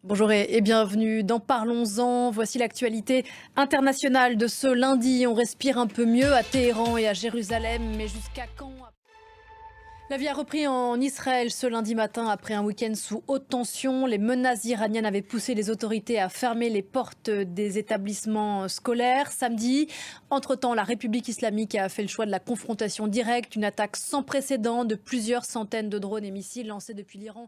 Bonjour et bienvenue dans Parlons-en. Voici l'actualité internationale de ce lundi. On respire un peu mieux à Téhéran et à Jérusalem, mais jusqu'à quand? La vie a repris en Israël ce lundi matin après un week-end sous haute tension. Les menaces iraniennes avaient poussé les autorités à fermer les portes des établissements scolaires. Samedi, entre-temps, la République islamique a fait le choix de la confrontation directe, une attaque sans précédent de plusieurs centaines de drones et missiles lancés depuis l'Iran.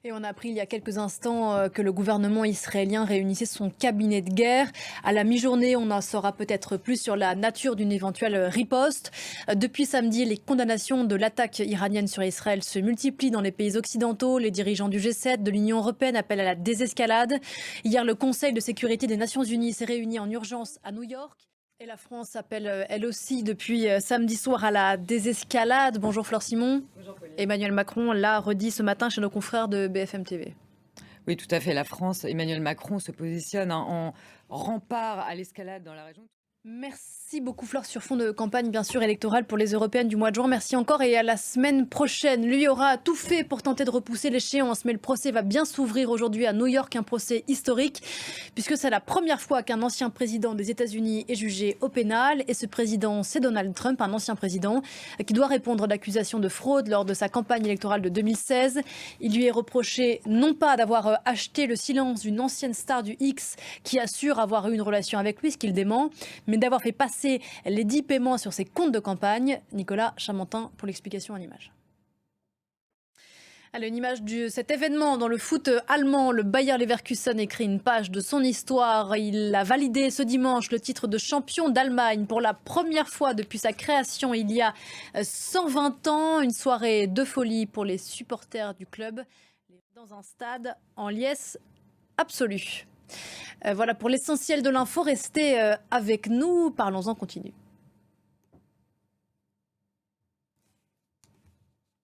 Et on a appris il y a quelques instants que le gouvernement israélien réunissait son cabinet de guerre. À la mi-journée, on en saura peut-être plus sur la nature d'une éventuelle riposte. Depuis samedi, les condamnations de l'attaque iranienne sur Israël se multiplient dans les pays occidentaux. Les dirigeants du G7, de l'Union européenne appellent à la désescalade. Hier, le Conseil de sécurité des Nations unies s'est réuni en urgence à New York. Et la France appelle elle aussi depuis samedi soir à la désescalade. Bonjour Flore Simon. Bonjour Pauline. Emmanuel Macron l'a redit ce matin chez nos confrères de BFM TV. Oui, tout à fait. La France, Emmanuel Macron se positionne en rempart à l'escalade dans la région. Merci beaucoup Flore, sur fond de campagne bien sûr électorale pour les européennes du mois de juin. Merci encore et à la semaine prochaine. Lui aura tout fait pour tenter de repousser l'échéance, mais le procès va bien s'ouvrir aujourd'hui à New York, un procès historique puisque c'est la première fois qu'un ancien président des États-Unis est jugé au pénal, et ce président c'est Donald Trump, un ancien président qui doit répondre d'accusations de fraude lors de sa campagne électorale de 2016. Il lui est reproché non pas d'avoir acheté le silence d'une ancienne star du X qui assure avoir eu une relation avec lui, ce qu'il dément, mais d'avoir fait passer les 10 paiements sur ses comptes de campagne. Nicolas Chamantin pour l'explication en images. Allez, une image de cet événement dans le foot allemand. Le Bayer Leverkusen écrit une page de son histoire. Il a validé ce dimanche le titre de champion d'Allemagne pour la première fois depuis sa création il y a 120 ans. Une soirée de folie pour les supporters du club dans un stade en liesse absolue. Voilà pour l'essentiel de l'info. Restez avec nous. Parlons-en continue.